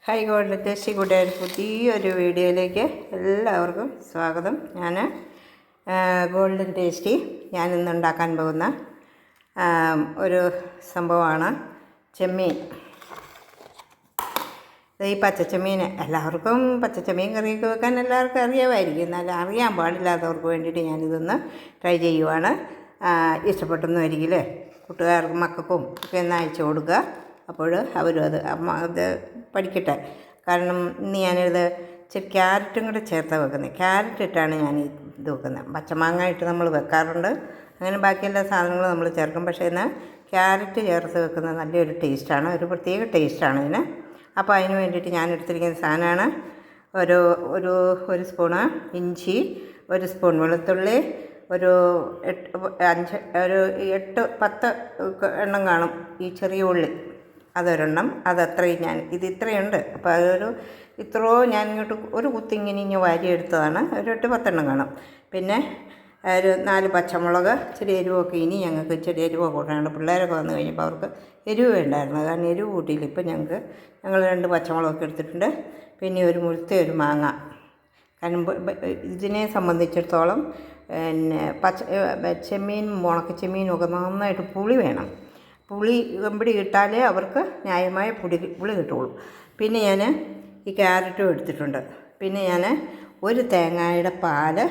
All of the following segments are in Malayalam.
ഹായ് ഗോൾഡ് ടേസ്റ്റി കൂട്ടുകാർ പുതിയൊരു വീഡിയോയിലേക്ക് എല്ലാവർക്കും സ്വാഗതം. ഞാൻ ഗോൾഡൻ ടേസ്റ്റി ഞാനിന്ന് ഉണ്ടാക്കാൻ പോകുന്ന ഒരു സംഭവമാണ് ചെമ്മീൻ. ഈ പച്ചച്ചെമ്മീൻ എല്ലാവർക്കും പച്ചച്ചെമ്മീൻ കറിയൊക്കെ വെക്കാൻ എല്ലാവർക്കും അറിയാമായിരിക്കും. എന്നാലും അറിയാൻ പാടില്ലാത്തവർക്ക് വേണ്ടിയിട്ട് ഞാനിതൊന്ന് ട്രൈ ചെയ്യുവാണ്. ഇഷ്ടപ്പെട്ടൊന്നും ആയിരിക്കില്ലേ, കൂട്ടുകാർക്കും മക്കൾക്കും ഒക്കെ ഒന്ന് അയച്ചു കൊടുക്കുക. അപ്പോൾ അവരും അത് പഠിക്കട്ടെ. കാരണം ഇന്ന് ഞാനിത് ഇച്ചിരി ക്യാരറ്റും കൂടെ ചേർത്ത് വെക്കുന്നത്. ക്യാരറ്റ് ഇട്ടാണ് ഞാൻ ഇത് വെക്കുന്നത്. പച്ചമാങ്ങ ഇട്ട് നമ്മൾ വെക്കാറുണ്ട്, അങ്ങനെ ബാക്കിയെല്ലാ സാധനങ്ങളും നമ്മൾ ചേർക്കും. പക്ഷേ ഇന്ന് ക്യാരറ്റ് ചേർത്ത് വെക്കുന്നത് നല്ലൊരു ടേസ്റ്റാണ്, ഒരു പ്രത്യേക ടേസ്റ്റാണ് ഇതിന്. അപ്പോൾ അതിന് വേണ്ടിയിട്ട് ഞാൻ എടുത്തിരിക്കുന്ന സാധനമാണ് ഒരു സ്പൂണ് ഇഞ്ചി, 1 സ്പൂൺ വെളുത്തുള്ളി, ഒരു 8-10 എണ്ണം കാണും ഈ ചെറിയ ഉള്ളി, അതൊരെണ്ണം. അതത്രയും ഇത്രയുണ്ട്. അപ്പോൾ ഇത്രയോ ഞാൻ ഇങ്ങോട്ട് ഒരു കുത്തിങ്ങനെ വാരിയെടുത്തതാണ്. ഒരു 8-10 എണ്ണം കാണും. പിന്നെ ഒരു 4 പച്ചമുളക്, ഇച്ചിരി എരിവൊക്കെ. ഇനി ഞങ്ങൾക്ക് ഇച്ചിരി എരിവ് കൂട്ടാനുണ്ട്. പിള്ളേരൊക്കെ വന്നു കഴിഞ്ഞപ്പോൾ അവർക്ക് എരിവ് വേണ്ടായിരുന്നു, കാരണം എരിവ് കൂട്ടിയില്ല. ഇപ്പം ഞങ്ങൾ 2 പച്ചമുളകൊക്കെ എടുത്തിട്ടുണ്ട്. പിന്നെ ഒരു മുഴുത്ത മാങ്ങ. കാരണം ഇതിനെ സംബന്ധിച്ചിടത്തോളം ചെമ്മീൻ, ഉണക്കച്ചെമ്മീനും ഒക്കെ നന്നായിട്ട് പുളി വേണം. പുളി കമ്പിടി കിട്ടാലേ അവർക്ക് ന്യായമായ പുളി കിട്ടുള്ളൂ. പിന്നെ ഞാൻ ഈ ക്യാരറ്റും എടുത്തിട്ടുണ്ട്. പിന്നെ ഞാൻ ഒരു തേങ്ങയുടെ പാല്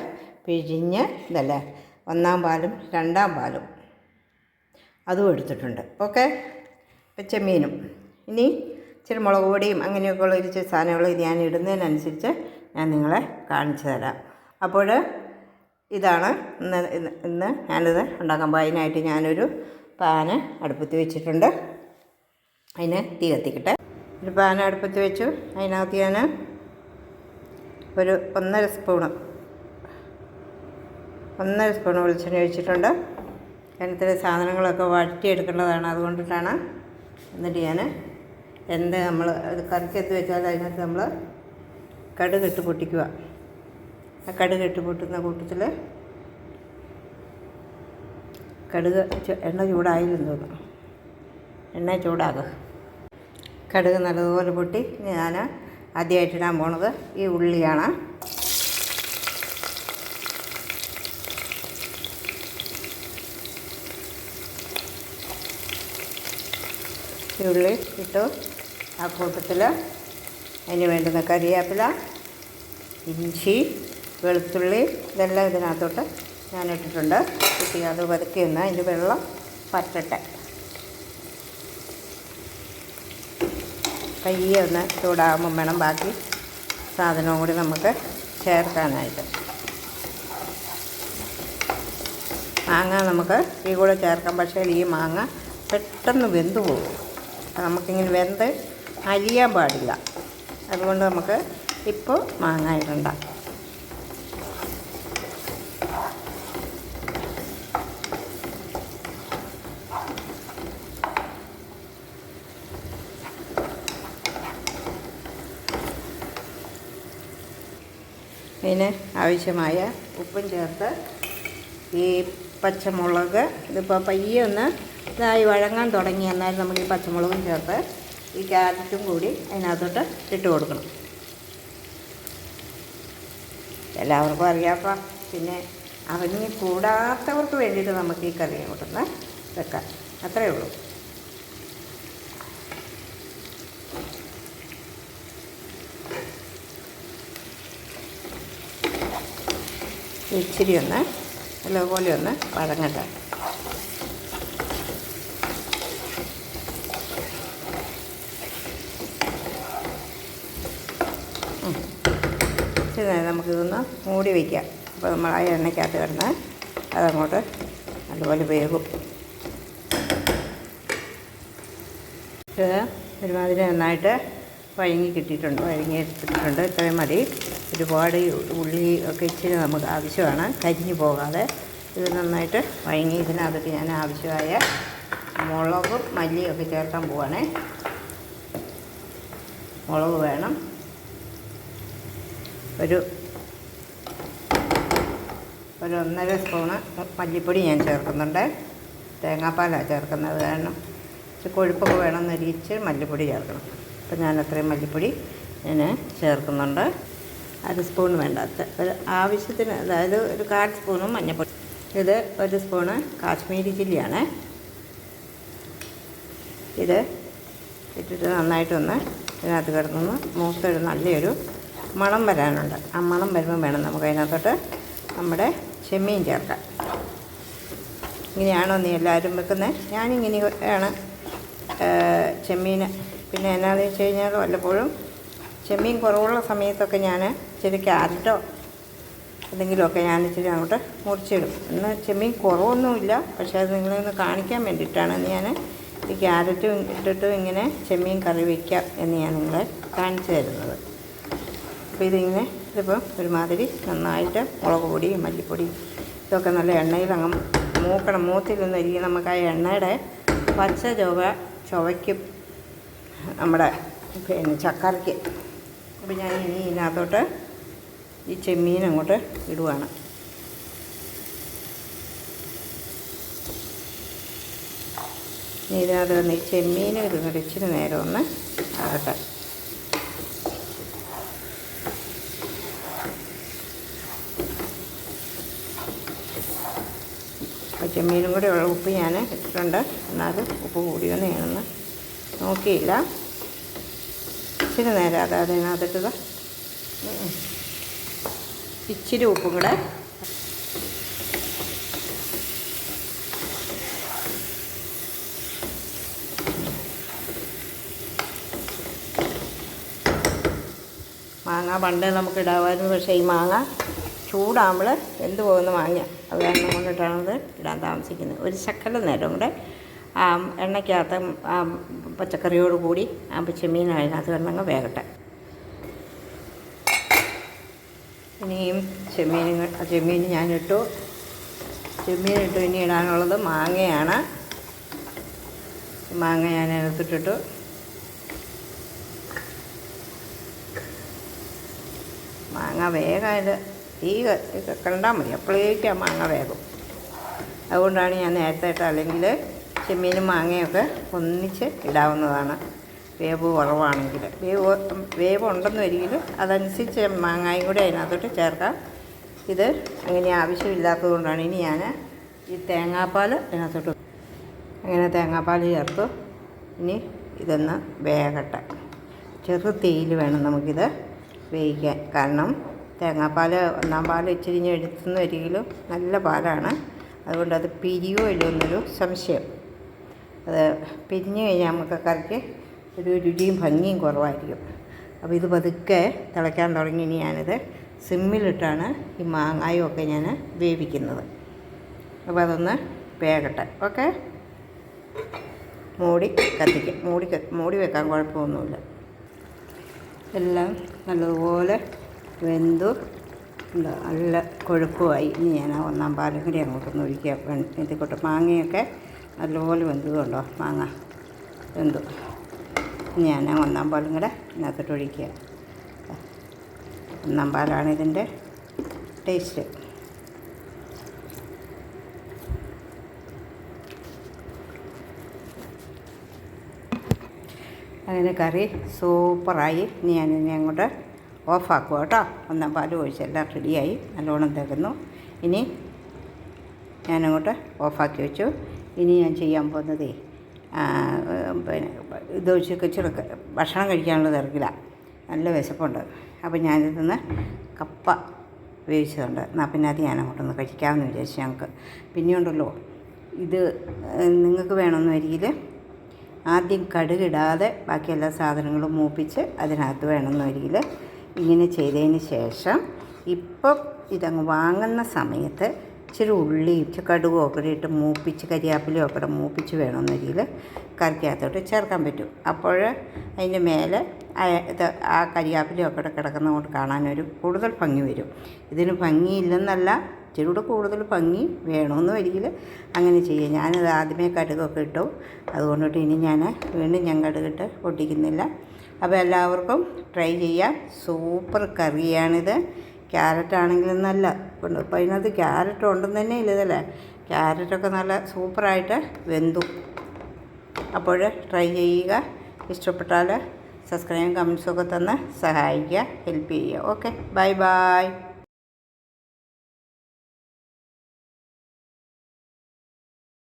പിഴിഞ്ഞ് 1-ാം പാലും 2-ാം പാലും അതും എടുത്തിട്ടുണ്ട്. ഓക്കെ, ചെമ്മീനും. ഇനി ഇച്ചിരി മുളക് പൊടിയും അങ്ങനെയൊക്കെയുള്ള ഇച്ചിരി സാധനങ്ങൾ ഞാൻ ഇടുന്നതിനനുസരിച്ച് ഞാൻ നിങ്ങളെ കാണിച്ചു തരാം. അപ്പോൾ ഇതാണ് ഇന്ന് ഞാനിത് ഉണ്ടാക്കാൻ പോകും. അതിനായിട്ട് ഞാനൊരു പാന് അടുപ്പത്ത് വെച്ചിട്ടുണ്ട്. അതിന് തീ കത്തിക്കട്ടെ. ഒരു പാൻ അടുപ്പത്ത് വെച്ചു. അതിനകത്ത് ഞാൻ ഒരു 1.5 സ്പൂണ് വെളിച്ചെണ്ണ ഒഴിച്ചിട്ടുണ്ട്. അതിനകത്ത് സാധനങ്ങളൊക്കെ വഴറ്റിയെടുക്കേണ്ടതാണ്, അതുകൊണ്ടിട്ടാണ്. എന്നിട്ട് ഞാൻ നമ്മൾ കറിക്കത്ത് വെച്ചാൽ അതിനകത്ത് നമ്മൾ കടുകിട്ട് പൊട്ടിക്കുക. ആ കടുകിട്ട് പൊട്ടുന്ന കൂട്ടത്തിൽ കടുക് എണ്ണ ചൂടായില്ലെന്ന് തോന്നുന്നു. എണ്ണ ചൂടാകുക. കടുക് നല്ലതുപോലെ പൊട്ടി. ഞാൻ ആദ്യമായിട്ടിടാൻ പോണത് ഈ ഉള്ളിയാണ്. ഈ ഉള്ളി ഇട്ടു. ആ കൂട്ടത്തിൽ അതിന് വേണ്ടുന്ന കറിവേപ്പില, ഇഞ്ചി, വെളുത്തുള്ളി ഇതെല്ലാം ഇതിനകത്തോട്ട് ഞാൻ ഇട്ടിട്ടുണ്ട്. കുട്ടി അത് വതക്കി ഒന്ന് അതിൻ്റെ വെള്ളം പറ്റട്ടെ. പയ്യെ ഒന്ന് ചൂടാകുമ്പം വേണം ബാക്കി സാധനവും കൂടി നമുക്ക് ചേർക്കാനായിട്ട്. മാങ്ങ നമുക്ക് ഈ കൂടെ ചേർക്കാം. പക്ഷേ ഈ മാങ്ങ പെട്ടെന്ന് വെന്ത് പോകും. നമുക്കിങ്ങനെ വെന്ത് അലിയാൻ പാടില്ല. അതുകൊണ്ട് നമുക്ക് ഇപ്പോൾ മാങ്ങ ഇടണ്ട. ഇതിന് ആവശ്യമായ ഉപ്പും ചേർത്ത് ഈ പച്ചമുളക് ഇതിപ്പോൾ പയ്യെ ഒന്ന് ഇതായി വഴങ്ങാൻ തുടങ്ങി. എന്നാലും നമ്മൾ ഈ പച്ചമുളകും ചേർത്ത് ഈ ക്യാരറ്റും കൂടി അതിനകത്തോട്ട് ഇട്ട് കൊടുക്കണം. എല്ലാവർക്കും അറിയാം. പിന്നെ അറിഞ്ഞ് കൂടാത്തവർക്ക് വേണ്ടിയിട്ട് നമുക്ക് ഈ കറി കൊണ്ടുവന്ന് വെക്കാം. അത്രയേ ഉള്ളൂ. ഇച്ചിരി ഒന്ന് നല്ലപോലെ ഒന്ന് വഴങ്ങട്ടെ. ശരി, നമുക്കിതൊന്ന് മൂടി വയ്ക്കാം. അപ്പോൾ നമ്മൾ ആ എണ്ണയ്ക്കകത്ത് കിടന്ന് അതങ്ങോട്ട് നല്ലപോലെ വേകും. ഇത് ഒരുമാതിരി നന്നായിട്ട് വഴങ്ങി എടുത്തിട്ടുണ്ട്. ഇത്രയും മതി. ഒരുപാട് ഉള്ളി ഒക്കെ ഇച്ചിരി നമുക്ക് ആവശ്യമാണ്, കരിഞ്ഞു പോകാതെ. ഇത് നന്നായിട്ട് വഴങ്ങി. ഇതിനകത്ത് ഞാൻ ആവശ്യമായ മുളകും മല്ലിയും ഒക്കെ ചേർക്കാൻ പോവാണേ. മുളക് വേണം. ഒരു 1.5 സ്പൂണ് മല്ലിപ്പൊടി ഞാൻ ചേർക്കുന്നുണ്ട്. തേങ്ങാപ്പാലാണ് ചേർക്കുന്നത്, കാരണം ഇച്ചിരി കൊഴുപ്പൊക്കെ വേണമെന്നൊരിച്ചിരി മല്ലിപ്പൊടി ചേർക്കണം. അപ്പോൾ ഞാൻ അത്രയും മല്ലിപ്പൊടി ഞാൻ ചേർക്കുന്നുണ്ട്. 1 സ്പൂൺ വേണ്ടാത്ത ഒരു ആവശ്യത്തിന്, അതായത് ഒരു 1/4 സ്പൂണും മഞ്ഞൾപ്പൊടി. ഇത് 1 സ്പൂണ് കാശ്മീരി ചില്ലിയാണ്. ഇത് ഇട്ടിട്ട് നന്നായിട്ടൊന്ന് ഇതിനകത്ത് കിടന്നൊന്ന് മൂത്തൊരു നല്ലൊരു മണം വരാനുണ്ട്. ആ മണം വരുമ്പോൾ വേണം നമുക്ക് അതിനകത്തോട്ട് നമ്മുടെ ചെമ്മീൻ ചേർക്കാൻ. ഇങ്ങനെയാണോ നീ എല്ലാവരും വെക്കുന്നത്? ഞാനിങ്ങനെയാണ് ചെമ്മീൻ. പിന്നെ എന്നാന്ന് വെച്ച് കഴിഞ്ഞാൽ വല്ലപ്പോഴും ചെമ്മീൻ കുറവുള്ള സമയത്തൊക്കെ ഞാൻ ഇച്ചിരി ക്യാരറ്റോ എന്തെങ്കിലുമൊക്കെ ഞാൻ ഇച്ചിരി അങ്ങോട്ട് മുറിച്ചിടും. ഇന്ന് ചെമ്മീൻ കുറവൊന്നുമില്ല, പക്ഷേ അത് നിങ്ങളൊന്ന് കാണിക്കാൻ വേണ്ടിയിട്ടാണ് ഞാൻ ഈ ക്യാരറ്റും ഇട്ടിട്ട് ഇങ്ങനെ ചെമ്മീൻ കറി വയ്ക്കാം എന്ന് ഞാൻ നിങ്ങളെ കാണിച്ചു തരുന്നത്. അപ്പോൾ ഇതിപ്പോൾ ഒരുമാതിരി നന്നായിട്ട് മുളക് പൊടിയും മല്ലിപ്പൊടിയും ഇതൊക്കെ നല്ല എണ്ണയിൽ അങ്ങ് മൂക്കണം. മൂത്തിലൊന്നിരിക്കും. നമുക്ക് ആ എണ്ണയുടെ പച്ച ചുവയ്ക്കും നമ്മുടെ പിന്നെ ചക്കരയ്ക്ക്. അപ്പോൾ ഞാൻ ഇനി ഇതിനകത്തോട്ട് ഈ ചെമ്മീൻ അങ്ങോട്ട് ഇടുവാണ്. ഇതിനകത്ത് വന്ന് ഈ ചെമ്മീൻ ഇരുന്നിട്ട് ഇച്ചിരി നേരം ഒന്ന് ആകട്ടെ. അപ്പോൾ ചെമ്മീനും കൂടെ ഉള്ള ഉപ്പ് ഞാൻ ഇട്ടിട്ടുണ്ട്. എന്നാലും ഉപ്പ് കൂടിയൊന്നും ഞാനൊന്ന് നോക്കിയില്ല. ഇച്ചിരി നേരം അതായത് ഇതിനകത്തിട്ടത് ഇച്ചിരി ഉപ്പും കൂടെ മാങ്ങ പണ്ട് നമുക്ക് ഇടാമായിരുന്നു. പക്ഷേ ഈ മാങ്ങ ചൂടാകുമ്പോൾ എന്ത് പോകുന്ന മാങ്ങ അത് കാരണം കൊണ്ടിട്ടാണത് ഇടാൻ താമസിക്കുന്നത്. ഒരു ശകലം നേരം കൂടെ എണ്ണയ്ക്കകത്ത് പച്ചക്കറിയോട് കൂടി ചെമ്മീൻ അതിനകത്ത് കിടന്നങ്ങ് വേകട്ടെ. ഇനിയും ചെമ്മീൻ ഞാനിട്ടു. ചെമ്മീനിട്ടു. ഇനി ഇടാനുള്ളത് മാങ്ങയാണ്. മാങ്ങ ഞാൻ അതിനകത്തിട്ടിട്ടു. മാങ്ങ വേഗം തീ കണ്ടാൽ മതി, അപ്പോഴേക്കും മാങ്ങ വേഗം. അതുകൊണ്ടാണ് ഞാൻ നേരത്തെ ഇട്ട. അല്ലെങ്കിൽ ചെമ്മീനും മാങ്ങയൊക്കെ ഒന്നിച്ച് ഇടാവുന്നതാണ്. വേവ് കുറവാണെങ്കിൽ. വേവ് ഉണ്ടെന്ന് വരികിൽ അതനുസരിച്ച് മാങ്ങായും കൂടെ അതിനകത്തോട്ട് ചേർക്കാം. ഇത് അങ്ങനെ ആവശ്യമില്ലാത്തത് കൊണ്ടാണ്. ഇനി ഞാൻ ഈ തേങ്ങാപ്പാൽ അതിനകത്തോട്ട് അങ്ങനെ തേങ്ങാപ്പാൽ ചേർത്തു. ഇനി ഇതൊന്ന് വേകട്ടെ. ചെറു തീയിൽ വേണം നമുക്കിത് വേവിക്കാൻ. കാരണം തേങ്ങാപ്പാൽ 1-ാം പാൽ ഇച്ചിരി എടുത്തുനിന്ന് വരികിലും നല്ല പാലാണ്. അതുകൊണ്ട് അത് പിരിയോ ഇല്ലോ എന്നൊരു സംശയം. അത് പിരിഞ്ഞു കഴിഞ്ഞാൽ നമുക്ക് കറിക്ക് ഒരു രുചിയും ഭംഗിയും കുറവായിരിക്കും. അപ്പോൾ ഇത് പതുക്കെ തിളയ്ക്കാൻ തുടങ്ങി. ഇനി ഞാനിത് സിമ്മിലിട്ടാണ് ഈ മാങ്ങായും ഒക്കെ ഞാൻ വേവിക്കുന്നത്. അപ്പോൾ അതൊന്ന് വേകട്ടെ. ഓക്കെ, മൂടി കത്തിക്കാം. മൂടി വെക്കാൻ കുഴപ്പമൊന്നുമില്ല. എല്ലാം നല്ലതുപോലെ വെന്തു നല്ല കൊഴുപ്പുമായി. ഇനി ഞാൻ 1-ാം പാലും കൂടി അങ്ങോട്ടൊന്ന് ഒഴിക്കുക. ഇതിൽക്കൂട്ട് മാങ്ങയൊക്കെ നല്ലപോലെ വെന്തതുണ്ടോ? മാങ്ങ വെന്തു. ഇനി ഞാൻ 1-ാം പാലും കൂടെ ഇതിനകത്തോട്ട് ഒഴിക്കുക. 1-ാം പാലാണ് ഇതിൻ്റെ ടേസ്റ്റ്. അങ്ങനെ കറി സൂപ്പറായി. ഇനി ഞാനിതിനെ അങ്ങോട്ട് ഓഫാക്കുക കേട്ടോ. 1-ാം പാൽ ഒഴിച്ചെല്ലാം റെഡിയായി, നല്ലോണം തികന്നു. ഇനി ഞാനങ്ങോട്ട് ഓഫാക്കി വെച്ചു. ഇനി ഞാൻ ചെയ്യാൻ പോകുന്നതേ പിന്നെ ഇത് ഇച്ചിരി ഭക്ഷണം കഴിക്കാനുള്ള തിരക്കില്ല. നല്ല വിശപ്പുണ്ട്. അപ്പോൾ ഞാനിതൊന്ന് കപ്പ വേവിച്ചതുണ്ട്. എന്നാൽ പിന്നെ അത് ഞാൻ അങ്ങോട്ടൊന്ന് കഴിക്കാമെന്ന് വിചാരിച്ചു. ഞങ്ങൾക്ക് പിന്നെയുണ്ടല്ലോ ഇത് നിങ്ങൾക്ക് വേണമെന്ന് വരികിൽ ആദ്യം കടുകിടാതെ ബാക്കി എല്ലാ സാധനങ്ങളും മൂപ്പിച്ച് അതിനകത്ത് വേണമെന്ന് വരികിൽ ഇങ്ങനെ ചെയ്തതിന് ശേഷം ഇപ്പം ഇതങ്ങ് വാങ്ങുന്ന സമയത്ത് ഇച്ചിരി ഉള്ളിയും കടുകും ഒക്കെ ഇട്ട് മൂപ്പിച്ച് കരിയാപ്പിലയും ഒക്കെ മൂപ്പിച്ച് വേണമെന്ന് വരികിൽ കറിക്കകത്തോട്ട് ചേർക്കാൻ പറ്റും. അപ്പോൾ അതിൻ്റെ മേലെ ആ കരിയാപ്പിലയും ഒക്കെ കിടക്കുന്നതുകൊണ്ട് കാണാനൊരു കൂടുതൽ ഭംഗി വരും. ഇതിന് ഭംഗിയില്ലെന്നല്ല, ഇച്ചിരി കൂടെ കൂടുതൽ ഭംഗി വേണമെന്ന് വരികിൽ അങ്ങനെ ചെയ്യുക. ഞാനത് ആദ്യമേ കടുകൊക്കെ ഇട്ടു. അതുകൊണ്ടിട്ട് ഇനി വീണ്ടും ഞാൻ കടുകിട്ട് പൊട്ടിക്കുന്നില്ല. അപ്പോൾ എല്ലാവർക്കും ട്രൈ ചെയ്യാം. സൂപ്പർ കറിയാണിത്. ക്യാരറ്റ് ആണെങ്കിലും നല്ല ഉണ്ട്. അപ്പോൾ അതിനകത്ത് ക്യാരറ്റ് ഉണ്ടെന്ന് തന്നെ ഇല്ലതല്ലേ. ക്യാരറ്റൊക്കെ നല്ല സൂപ്പറായിട്ട് വെന്തു. അപ്പോൾ ട്രൈ ചെയ്യുക. ഇഷ്ടപ്പെട്ടാൽ സബ്സ്ക്രൈബും കമൻസും ഒക്കെ തന്ന് സഹായിക്കുക, ഹെൽപ്പ് ചെയ്യുക. Okay, bye bye.